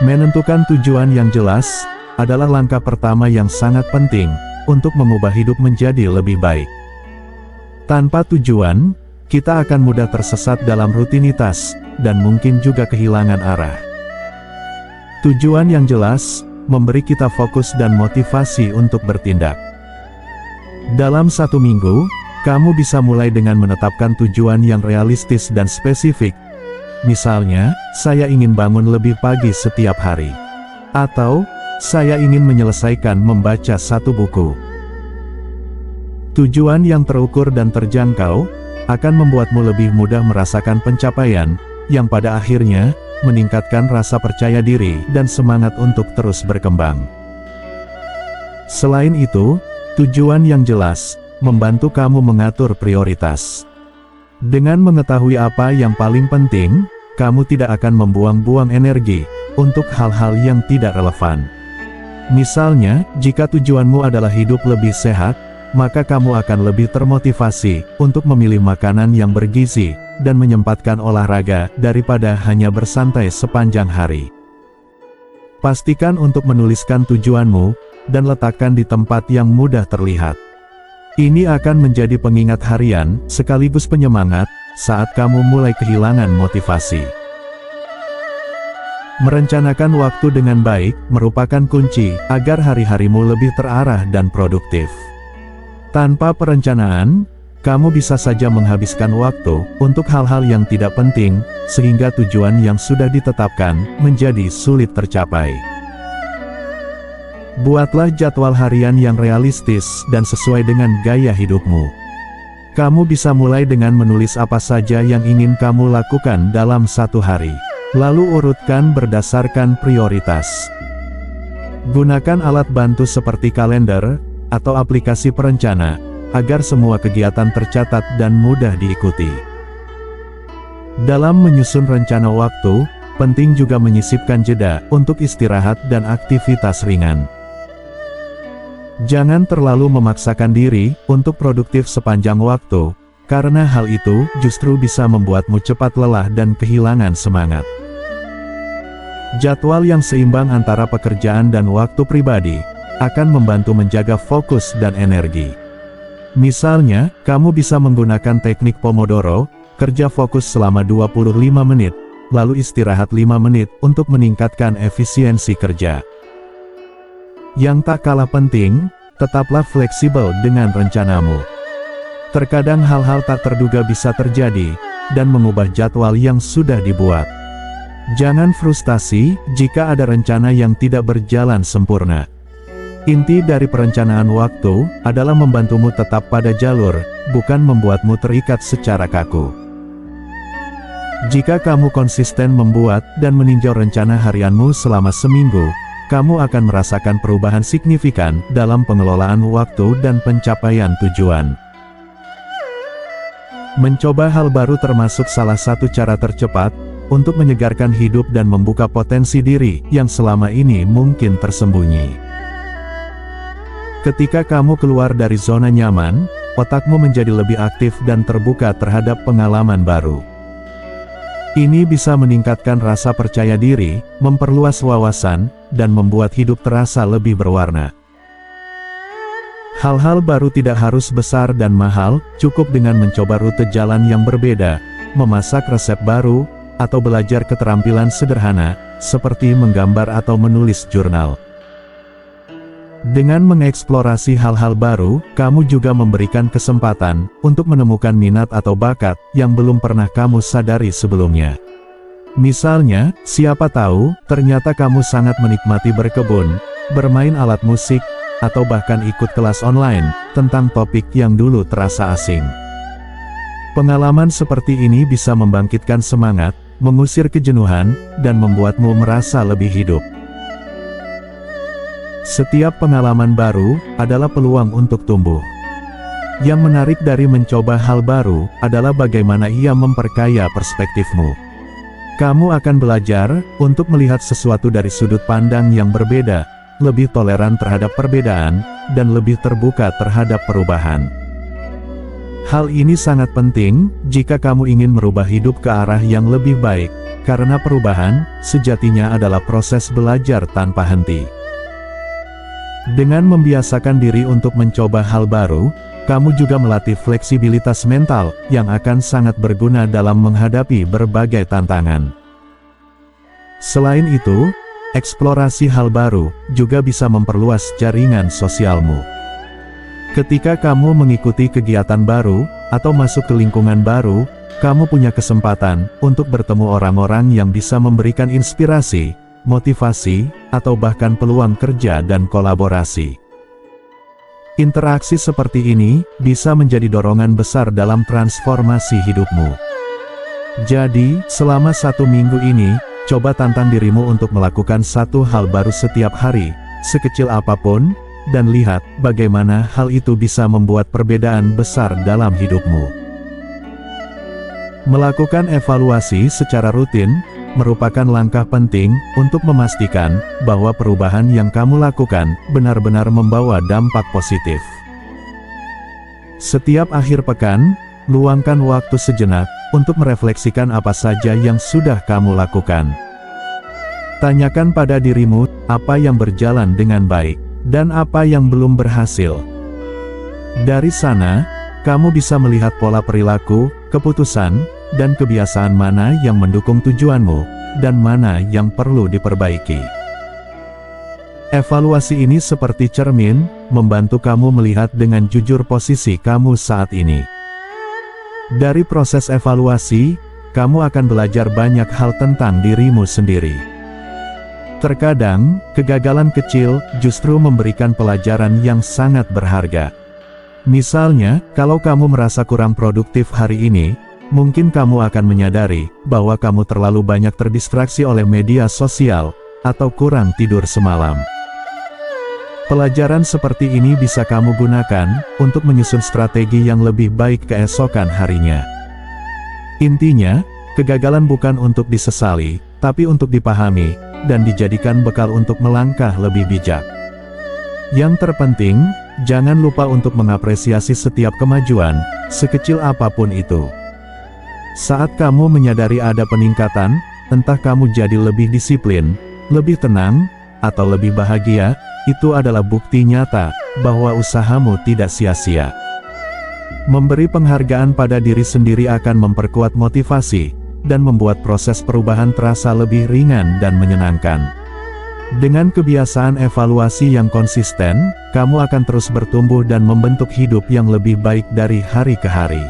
Menentukan tujuan yang jelas adalah langkah pertama yang sangat penting untuk mengubah hidup menjadi lebih baik. Tanpa tujuan, kita akan mudah tersesat dalam rutinitas dan mungkin juga kehilangan arah. Tujuan yang jelas memberi kita fokus dan motivasi untuk bertindak. Dalam 1 minggu, kamu bisa mulai dengan menetapkan tujuan yang realistis dan spesifik. Misalnya, saya ingin bangun lebih pagi setiap hari. Atau, saya ingin menyelesaikan membaca 1 buku. Tujuan yang terukur dan terjangkau akan membuatmu lebih mudah merasakan pencapaian, yang pada akhirnya meningkatkan rasa percaya diri dan semangat untuk terus berkembang. Selain itu, tujuan yang jelas membantu kamu mengatur prioritas. Dengan mengetahui apa yang paling penting, kamu tidak akan membuang-buang energi untuk hal-hal yang tidak relevan. Misalnya, jika tujuanmu adalah hidup lebih sehat, maka kamu akan lebih termotivasi untuk memilih makanan yang bergizi dan menyempatkan olahraga daripada hanya bersantai sepanjang hari. Pastikan untuk menuliskan tujuanmu dan letakkan di tempat yang mudah terlihat. Ini akan menjadi pengingat harian sekaligus penyemangat saat kamu mulai kehilangan motivasi. Merencanakan waktu dengan baik merupakan kunci agar hari-harimu lebih terarah dan produktif. Tanpa perencanaan, kamu bisa saja menghabiskan waktu untuk hal-hal yang tidak penting, sehingga tujuan yang sudah ditetapkan menjadi sulit tercapai. Buatlah jadwal harian yang realistis dan sesuai dengan gaya hidupmu. Kamu bisa mulai dengan menulis apa saja yang ingin kamu lakukan dalam 1 hari. Lalu urutkan berdasarkan prioritas. Gunakan alat bantu seperti kalender atau aplikasi perencana, agar semua kegiatan tercatat dan mudah diikuti. Dalam menyusun rencana waktu, penting juga menyisipkan jeda untuk istirahat dan aktivitas ringan. Jangan terlalu memaksakan diri untuk produktif sepanjang waktu, karena hal itu justru bisa membuatmu cepat lelah dan kehilangan semangat. Jadwal yang seimbang antara pekerjaan dan waktu pribadi akan membantu menjaga fokus dan energi. Misalnya, kamu bisa menggunakan teknik Pomodoro, kerja fokus selama 25 menit, lalu istirahat 5 menit untuk meningkatkan efisiensi kerja. Yang tak kalah penting, tetaplah fleksibel dengan rencanamu. Terkadang hal-hal tak terduga bisa terjadi, dan mengubah jadwal yang sudah dibuat. Jangan frustasi jika ada rencana yang tidak berjalan sempurna. Inti dari perencanaan waktu adalah membantumu tetap pada jalur, bukan membuatmu terikat secara kaku. Jika kamu konsisten membuat dan meninjau rencana harianmu selama seminggu, kamu akan merasakan perubahan signifikan dalam pengelolaan waktu dan pencapaian tujuan. Mencoba hal baru termasuk salah satu cara tercepat untuk menyegarkan hidup dan membuka potensi diri yang selama ini mungkin tersembunyi. Ketika kamu keluar dari zona nyaman, otakmu menjadi lebih aktif dan terbuka terhadap pengalaman baru. Ini bisa meningkatkan rasa percaya diri, memperluas wawasan, dan membuat hidup terasa lebih berwarna. Hal-hal baru tidak harus besar dan mahal, cukup dengan mencoba rute jalan yang berbeda, memasak resep baru, atau belajar keterampilan sederhana, seperti menggambar atau menulis jurnal. Dengan mengeksplorasi hal-hal baru, kamu juga memberikan kesempatan untuk menemukan minat atau bakat yang belum pernah kamu sadari sebelumnya. Misalnya, siapa tahu, ternyata kamu sangat menikmati berkebun, bermain alat musik, atau bahkan ikut kelas online tentang topik yang dulu terasa asing. Pengalaman seperti ini bisa membangkitkan semangat, mengusir kejenuhan, dan membuatmu merasa lebih hidup. Setiap pengalaman baru adalah peluang untuk tumbuh. Yang menarik dari mencoba hal baru adalah bagaimana ia memperkaya perspektifmu. Kamu akan belajar untuk melihat sesuatu dari sudut pandang yang berbeda, lebih toleran terhadap perbedaan, dan lebih terbuka terhadap perubahan. Hal ini sangat penting jika kamu ingin merubah hidup ke arah yang lebih baik, karena perubahan sejatinya adalah proses belajar tanpa henti. Dengan membiasakan diri untuk mencoba hal baru, kamu juga melatih fleksibilitas mental yang akan sangat berguna dalam menghadapi berbagai tantangan. Selain itu, eksplorasi hal baru juga bisa memperluas jaringan sosialmu. Ketika kamu mengikuti kegiatan baru, atau masuk ke lingkungan baru, kamu punya kesempatan untuk bertemu orang-orang yang bisa memberikan inspirasi, motivasi, atau bahkan peluang kerja dan kolaborasi. Interaksi seperti ini bisa menjadi dorongan besar dalam transformasi hidupmu. Jadi, selama 1 minggu ini, coba tantang dirimu untuk melakukan satu hal baru setiap hari, sekecil apapun, dan lihat bagaimana hal itu bisa membuat perbedaan besar dalam hidupmu. Melakukan evaluasi secara rutin merupakan langkah penting untuk memastikan bahwa perubahan yang kamu lakukan benar-benar membawa dampak positif. Setiap akhir pekan, luangkan waktu sejenak untuk merefleksikan apa saja yang sudah kamu lakukan. Tanyakan pada dirimu apa yang berjalan dengan baik dan apa yang belum berhasil. Dari sana, kamu bisa melihat pola perilaku, keputusan, dan kebiasaan mana yang mendukung tujuanmu, dan mana yang perlu diperbaiki. Evaluasi ini seperti cermin, membantu kamu melihat dengan jujur posisi kamu saat ini. Dari proses evaluasi, kamu akan belajar banyak hal tentang dirimu sendiri. Terkadang, kegagalan kecil justru memberikan pelajaran yang sangat berharga. Misalnya, kalau kamu merasa kurang produktif hari ini, mungkin kamu akan menyadari bahwa kamu terlalu banyak terdistraksi oleh media sosial, atau kurang tidur semalam. Pelajaran seperti ini bisa kamu gunakan untuk menyusun strategi yang lebih baik keesokan harinya. Intinya, kegagalan bukan untuk disesali, tapi untuk dipahami, dan dijadikan bekal untuk melangkah lebih bijak. Yang terpenting, jangan lupa untuk mengapresiasi setiap kemajuan, sekecil apapun itu. Saat kamu menyadari ada peningkatan, entah kamu jadi lebih disiplin, lebih tenang, atau lebih bahagia, itu adalah bukti nyata bahwa usahamu tidak sia-sia. Memberi penghargaan pada diri sendiri akan memperkuat motivasi, dan membuat proses perubahan terasa lebih ringan dan menyenangkan. Dengan kebiasaan evaluasi yang konsisten, kamu akan terus bertumbuh dan membentuk hidup yang lebih baik dari hari ke hari.